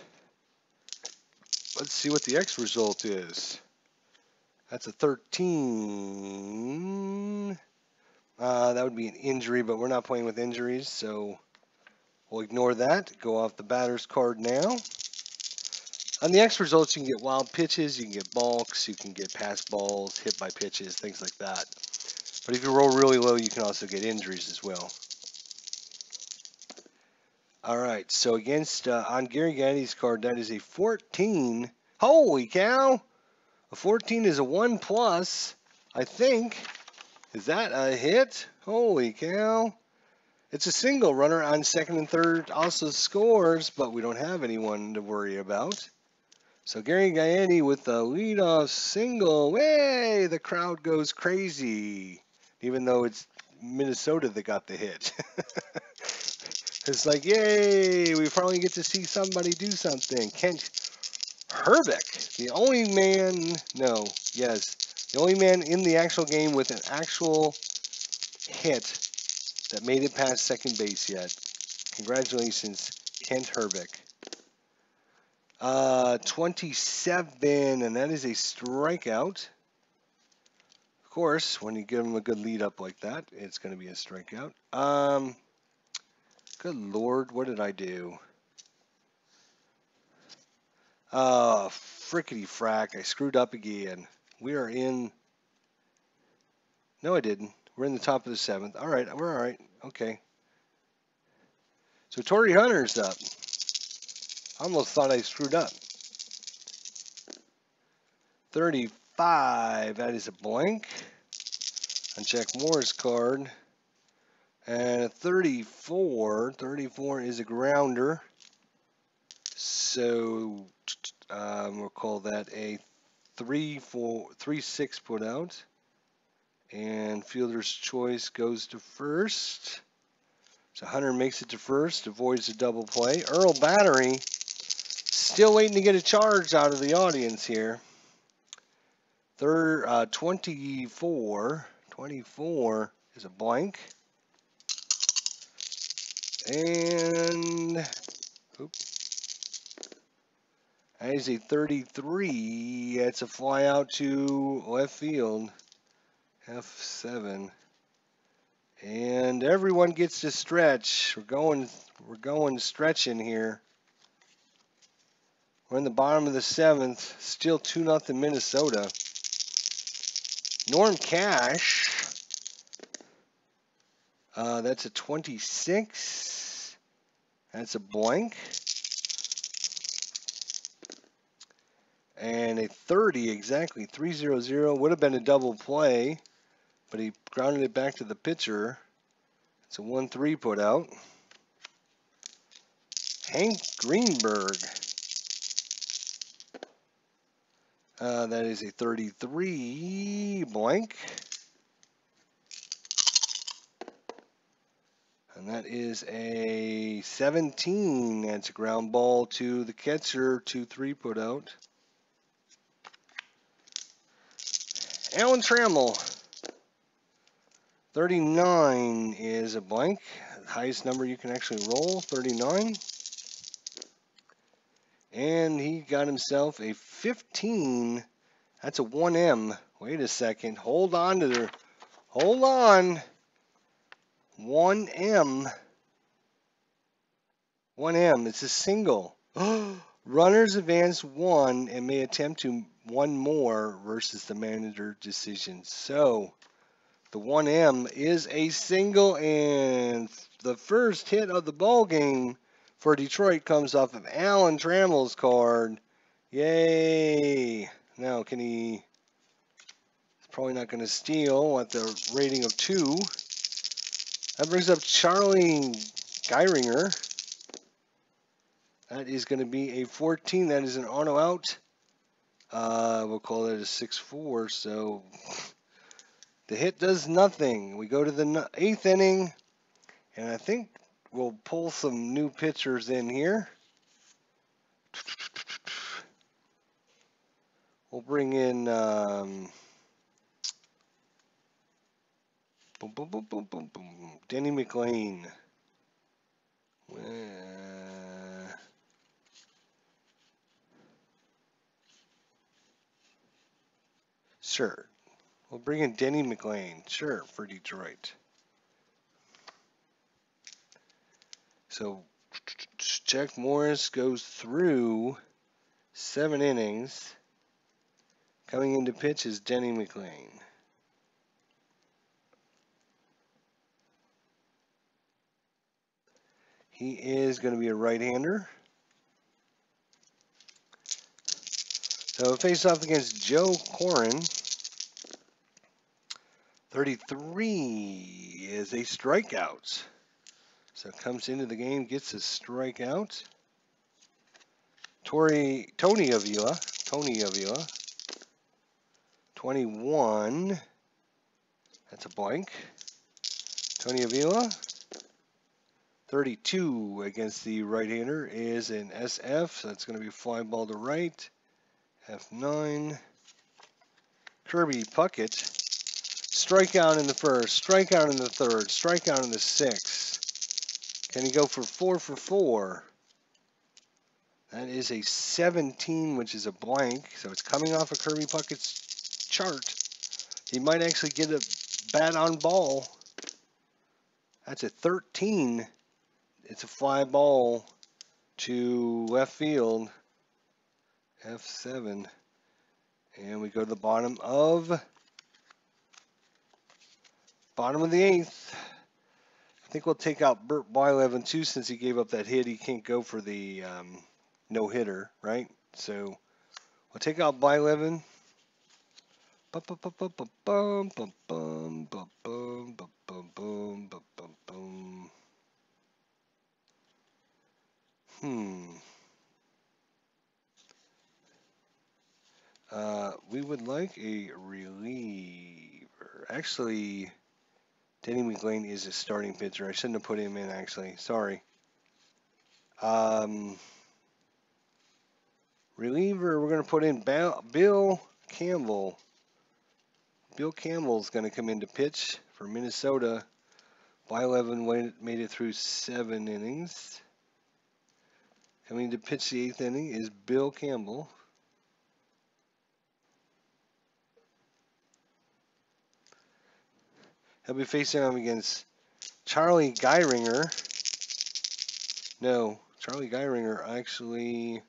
Let's see what the X result is. That's a 13. That would be an injury, but we're not playing with injuries, so we'll ignore that. Go off the batter's card now. On the X results, you can get wild pitches, you can get balks, you can get pass balls, hit by pitches, things like that. But if you roll really low, you can also get injuries as well. All right, so against on Gary Gaetti's card, that is a 14. Holy cow! A 14 is a 1+, I think. Is that a hit? Holy cow! It's a single. Runner on second and third also scores, but we don't have anyone to worry about. So Gary Gaetti with the leadoff single. Way, the crowd goes crazy, even though it's Minnesota that got the hit. It's like, yay, we finally get to see somebody do something. Kent Herbeck, the only man in the actual game with an actual hit that made it past second base yet. Congratulations, Kent Herbeck. 27, and that is a strikeout. Of course, when you give him a good lead up like that, it's going to be a strikeout. Good Lord, what did I do? Frickety frack, I screwed up again. We are in... No, I didn't. We're in the top of the 7th. All right, we're all right. Okay. So Torrey Hunter's up. I almost thought I screwed up. 35, that is a blank on Jack Moore's card. And a 34 is a grounder. So we'll call that a 3-6 put out. And fielder's choice goes to first. So Hunter makes it to first, avoids a double play. Earl Battery still waiting to get a charge out of the audience here. 24 is a blank. And that is a 33. That's a fly out to left field. F7. And everyone gets to stretch. We're going stretching here. We're in the bottom of the 7th. Still 2-0 Minnesota. Norm Cash. That's a 26. That's a blank. And a 30, exactly. 3-0-0. Would have been a double play, but he grounded it back to the pitcher. It's a 1-3 put out. Hank Greenberg. That is a 33 blank. And that is a 17. That's a ground ball to the catcher. 2-3 put out. Alan Trammell. 39 is a blank. The highest number you can actually roll, 39. And he got himself a 15. That's a 1M. Wait a second. Hold on. 1M. 1M. It's a single. Runners advance 1 and may attempt to 1 more versus the manager decision. So the 1M is a single, and the first hit of the ball game for Detroit comes off of Alan Trammell's card. Yay! Now, can he? He's probably not going to steal at the rating of 2. That brings up Charlie Geiringer. That is going to be a 14. That is an auto out. We'll call it a 6-4. So the hit does nothing. We go to the 8th inning, and I think we'll pull some new pitchers in here. We'll bring in Denny McLean. Sure. We'll bring in Denny McLean. Sure, for Detroit. So Jack Morris goes through 7 innings. Coming into pitch is Denny McLean. He is going to be a right-hander. So face off against Joe Corin. 33 is a strikeout. So comes into the game, gets a strikeout. Tony Avila. 21. That's a blank. Tony Avila. 32 against the right-hander is an SF. So that's going to be a fly ball to right. F9. Kirby Puckett. Strikeout in the first. Strikeout in the third. Strikeout in the sixth. Can he go for 4 for 4? That is a 17, which is a blank. So it's coming off of Kirby Puckett's chart. He might actually get a bat on ball. That's a 13. It's a fly ball to left field. F7. And we go to the bottom of the 8th. I think we'll take out Blyleven too, since he gave up that hit. He can't go for the no-hitter, right? So we'll take out Blyleven. We would like a reliever. Actually, Denny McLean is a starting pitcher. I shouldn't have put him in, actually. Sorry. Reliever, we're going to put in Bill Campbell. Bill Campbell's going to come in to pitch for Minnesota. Blyleven made it through 7 innings. Coming to pitch the 8th inning is Bill Campbell. He'll be facing him against Charlie Geiringer. No, Charlie Geiringer actually...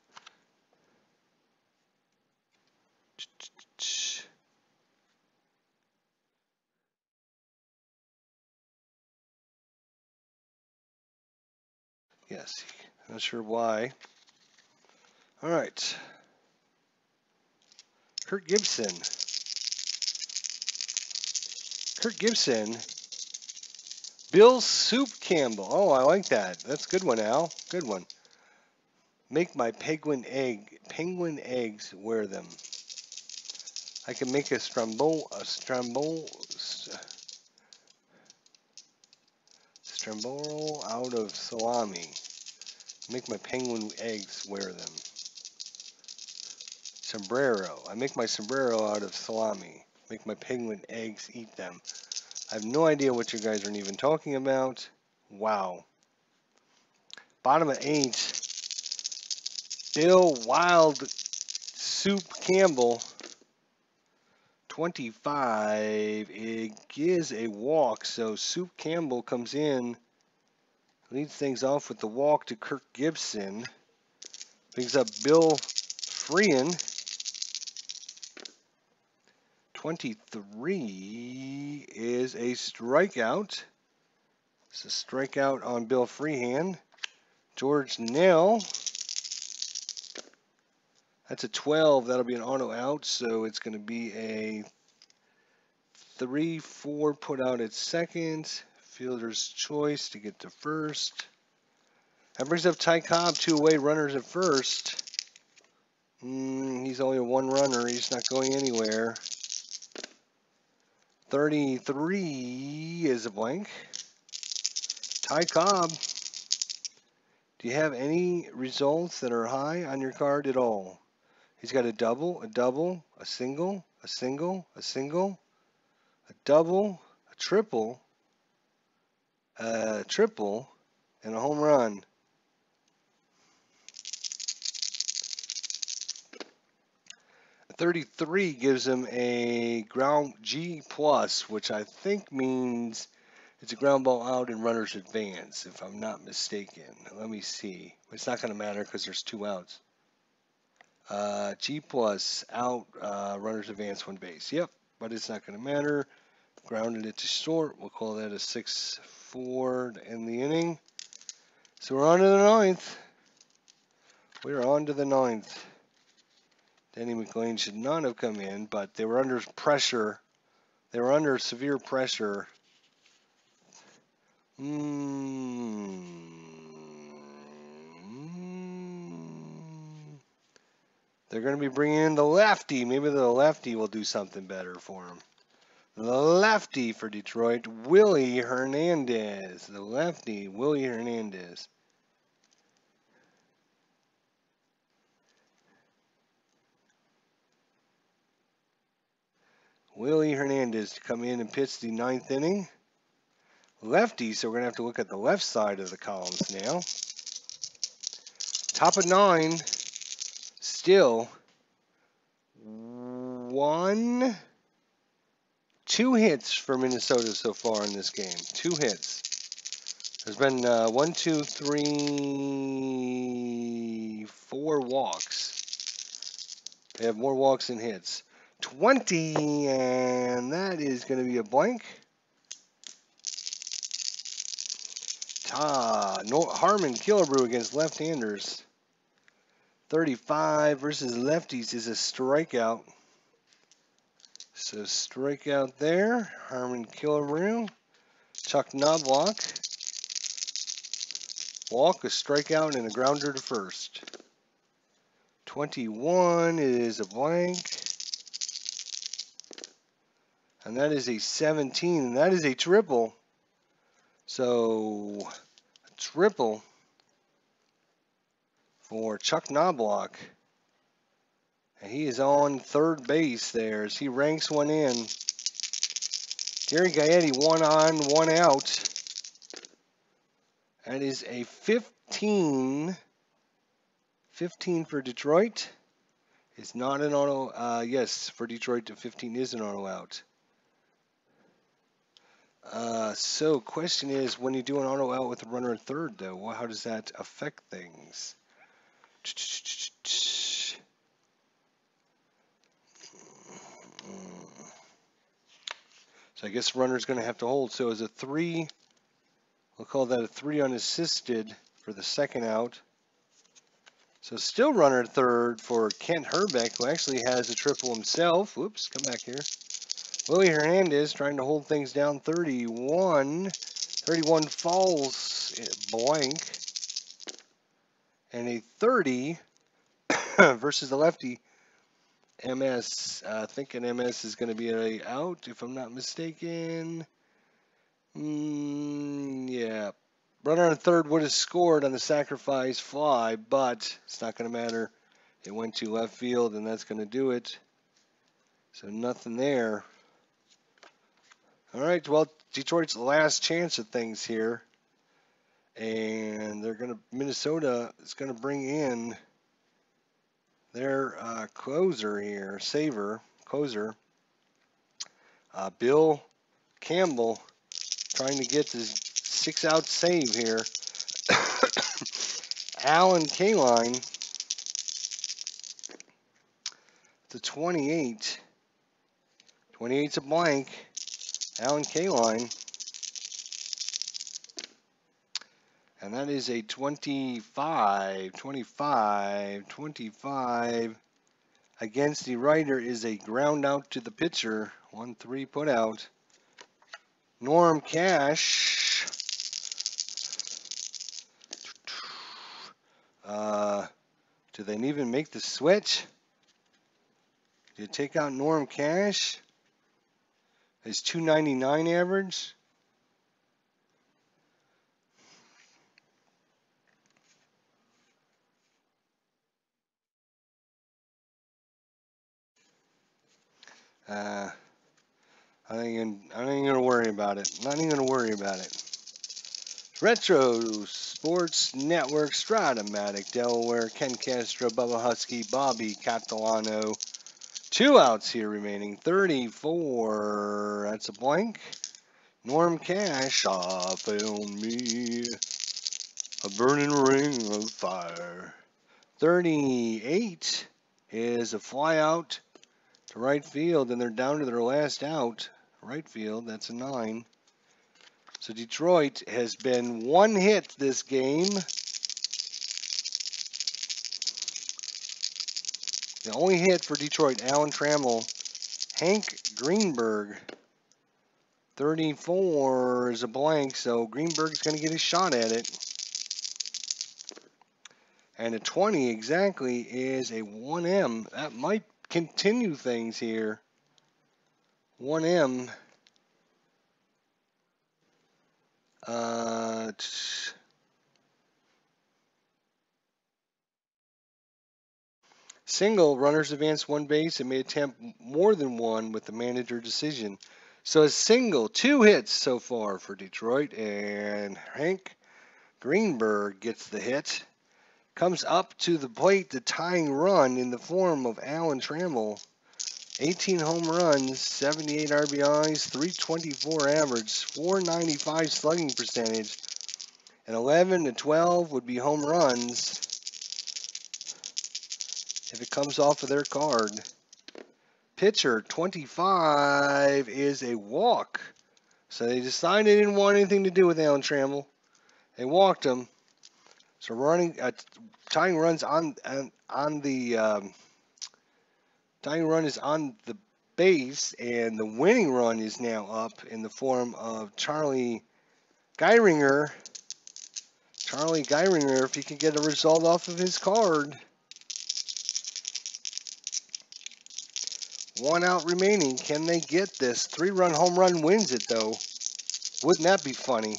Yes, not sure why. All right. Kurt Gibson. Bill Soup Campbell. Oh, I like that. That's a good one, Al. Good one. Make my penguin eggs wear them. I can make a Stromboli out of salami. Make my penguin eggs wear them. Sombrero. I make my sombrero out of salami. Make my penguin eggs eat them. I have no idea what you guys are even talking about. Wow. Bottom of 8. Bill Wild Soup Campbell. 25 against is a walk. So Soup Campbell comes in, leads things off with the walk to Kirk Gibson. Brings up Bill Freehan. 23 is a strikeout. It's a strikeout on Bill Freehan. George Nell. That's a 12. That'll be an auto out. So it's going to be a 3-4 put out at second. Fielder's choice to get to first. That brings up Ty Cobb, 2 away runners at first. He's only a 1 runner. He's not going anywhere. 33 is a blank. Ty Cobb. Do you have any results that are high on your card at all? He's got a double, a double, a single, a single, a single, a double, a triple, and a home run. A 33 gives him a ground G+, which I think means it's a ground ball out and runners advance, if I'm not mistaken. Let me see. It's not going to matter because there's 2 outs. G+, out, runners advance 1 base. Yep, but it's not going to matter. Grounded it to short. We'll call that a 6-4 to end the inning. So we're on to the 9th. We're on to the 9th. Denny McLean should not have come in, but they were under pressure. They were under severe pressure. They're going to be bringing in the lefty. Maybe the lefty will do something better for him. The lefty for Detroit, Willie Hernandez. The lefty, Willie Hernandez. Willie Hernandez to come in and pitch the 9th inning. Lefty, so we're going to have to look at the left side of the columns now. Top of 9, still 2 hits for Minnesota so far in this game. 2 hits. There's been 1, 2, 3, 4 walks. They have more walks than hits. 20, and that is going to be a blank. Harmon Killebrew against left-handers. 35 versus lefties is a strikeout. So strikeout there. Harmon Killebrew. Chuck Knobloch. Walk, a strikeout, and a grounder to first. 21 is a blank. And that is a 17, and that is a triple. So, a triple for Chuck Knobloch. And he is on third base there as he ranks one in. Gary Gaetti 1 on, 1 out. That is a 15. 15 for Detroit. It's not an auto. Yes, for Detroit, the 15 is an auto out. So question is, when you do an auto out with a runner at third, though, well, how does that affect things? So I guess runner's going to have to hold. So as a 3, we'll call that a 3 unassisted for the second out. So still runner at third for Kent Herbeck, who actually has a triple himself. Whoops, come back here. Willie Hernandez trying to hold things down. 31 falls blank. And a 30 versus the lefty. MS, thinking MS is going to be a out, if I'm not mistaken. Yeah. Runner on third would have scored on the sacrifice fly, but it's not going to matter. It went to left field, and that's going to do it. So nothing there. All right, well, Detroit's last chance at things here. And Minnesota is going to bring in their closer here, closer, Bill Campbell trying to get this 6-out save here. Alan Kaline to 28. 28's a blank. Alan Kaline. And that is a 25. 25. 25. Against the writer is a ground out to the pitcher. 1-3 put out. Norm Cash. Do they even make the switch? Do you take out Norm Cash? His 299 average? I ain't gonna worry about it. Not even gonna worry about it. Retro Sports Network, Stratomatic, Delaware, Ken Castro, Bubba Husky, Bobby Catalano. 2 outs here remaining. 34. That's a blank. Norm Cash, found me a burning ring of fire. 38 is a fly out to right field, and they're down to their last out. Right field, that's a 9. So Detroit has been 1 hit this game. The only hit for Detroit, Alan Trammell. Hank Greenberg, 34 is a blank, so Greenberg's going to get a shot at it. And a 20 exactly is a 1M. That might continue things here. 1M. Single, runners advance 1 base and may attempt more than 1 with the manager decision. So a single, 2 hits so far for Detroit, and Hank Greenberg gets the hit. Comes up to the plate, the tying run in the form of Alan Trammell. 18 home runs, 78 RBIs, 324 average, 495 slugging percentage, and 11 to 12 would be home runs if it comes off of their card. Pitcher, 25, is a walk. So they decided they didn't want anything to do with Alan Trammell. They walked him. So tying runs on the tying run is on the base, and the winning run is now up in the form of Charlie Geiringer. Charlie Geiringer, if he can get a result off of his card. 1 out remaining. Can they get this? 3-run home run wins it, though. Wouldn't that be funny?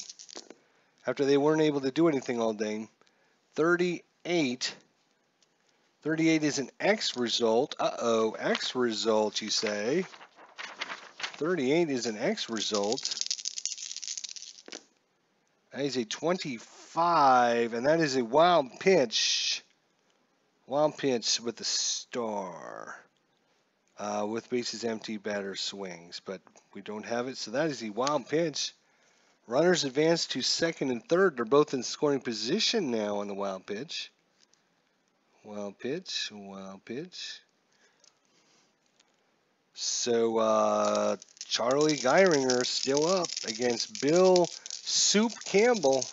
After they weren't able to do anything all day. 38. 38 is an X result. Uh-oh, X result, you say? 38 is an X result. That is a 25, and that is a wild pitch. Wild pitch with the star. With bases empty, batter swings, but we don't have it, so that is a wild pitch. Runners advance to second and third. They're both in scoring position now on the wild pitch. Wild pitch, wild pitch. So Charlie Geiringer still up against Bill Soup Campbell.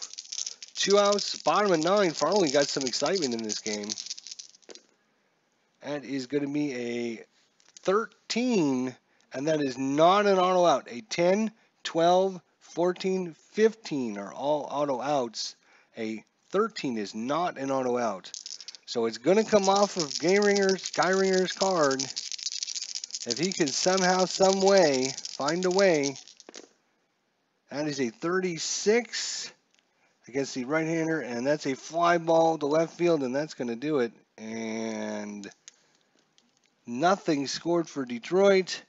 2 outs, bottom of 9. Finally got some excitement in this game. That is going to be a 13, and that is not an auto out. A 10, 12, 14, 15 are all auto outs. A 13 is not an auto out. So it's going to come off of Geiringer's card. If he can somehow, some way, find a way. That is a 36 against the right-hander, and that's a fly ball to left field, and that's going to do it. And nothing scored for Detroit.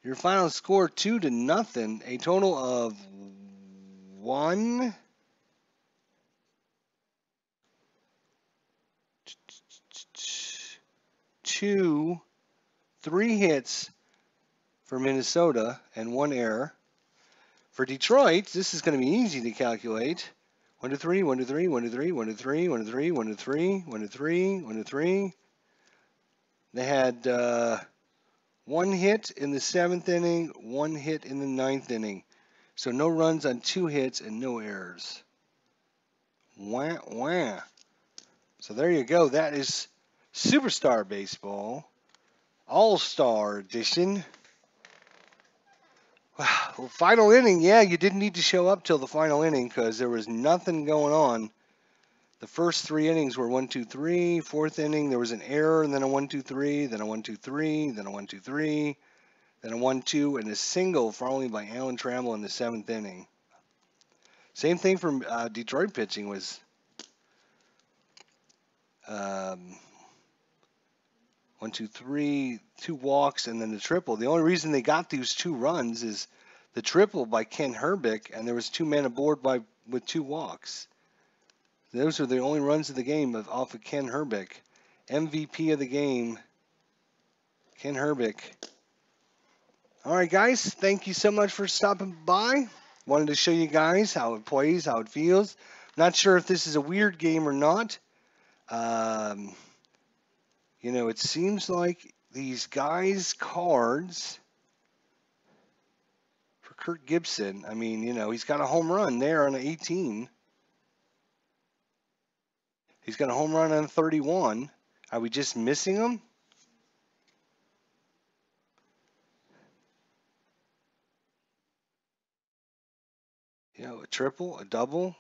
Your final score 2-0. A total of 1, 2, 3 hits for Minnesota and 1 error. For Detroit, this is going to be easy to calculate. 1 to 3, 1 to 3, 1 to 3, 1 to 3, 1 to 3, 1 to 3, 1 to 3, 1 to 3. They had one hit in the 7th inning, one hit in the 9th inning. So no runs on 2 hits and no errors. Wah, wah. So there you go. That is Superstar Baseball All-Star Edition. Well, final inning, yeah, you didn't need to show up till the final inning because there was nothing going on. The first 3 innings were 1, 2, 3. 4th inning, there was an error, and then a 1, 2, 3, then a 1, 2, 3, then a 1, 2, 3, then a 1, 2, and a single followed by Alan Trammell in the 7th inning. Same thing from Detroit pitching was 1, 2, 3, 2 walks, and then the triple. The only reason they got these 2 runs is the triple by Ken Herbick, and there was 2 men aboard with 2 walks. Those are the only runs of the game off of Ken Herbick. MVP of the game, Ken Herbick. All right, guys, thank you so much for stopping by. Wanted to show you guys how it plays, how it feels. Not sure if this is a weird game or not. You know, it seems like these guys' cards for Kurt Gibson, I mean, you know, he's got a home run there on an 18. He's got a home run on 31. Are we just missing him? You know, a triple, a double,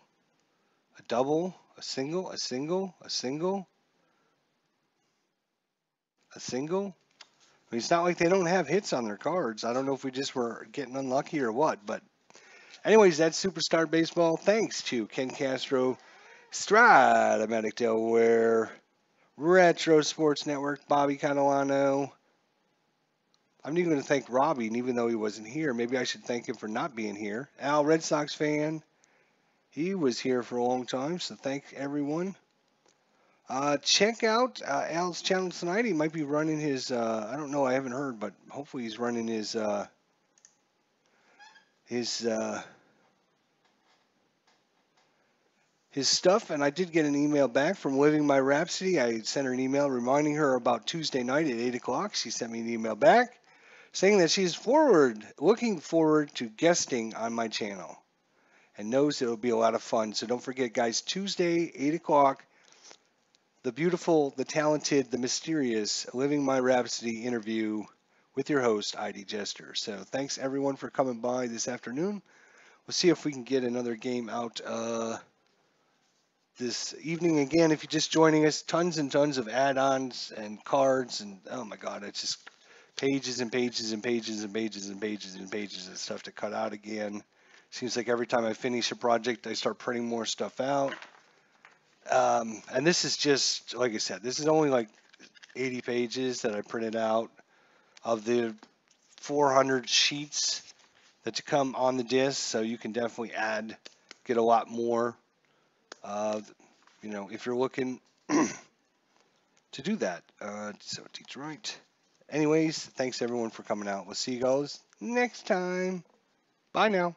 a single, a single, a single, a single. I mean, it's not like they don't have hits on their cards. I don't know if we just were getting unlucky or what. But anyways, that's Superstar Baseball. Thanks to Ken Castro, Stratomatic Delaware, Retro Sports Network, Bobby Catalano. I'm even going to thank Robbie, and even though he wasn't here, maybe I should thank him for not being here. Al, Red Sox fan. He was here for a long time, so thank everyone. Check out Al's channel tonight. He might be running his, I don't know, I haven't heard, but hopefully he's running his stuff. And I did get an email back from Living My Rhapsody. I sent her an email reminding her about Tuesday night at 8 o'clock. She sent me an email back saying that she's looking forward to guesting on my channel and knows it'll be a lot of fun. So don't forget, guys, Tuesday, 8 o'clock, the beautiful, the talented, the mysterious Living My Rhapsody interview with your host, ID Jester. So thanks, everyone, for coming by this afternoon. We'll see if we can get another game out this evening. Again, if you're just joining us, tons and tons of add-ons and cards, and oh my God, it's just pages and pages and pages and pages and pages and pages of stuff to cut out again. Seems like every time I finish a project, I start printing more stuff out. And this is just, like I said, this is only like 80 pages that I printed out of the 400 sheets that to come on the disc. So you can definitely get a lot more, you know, if you're looking to do that. So Detroit. Anyways, thanks everyone for coming out. We'll see you guys next time. Bye now.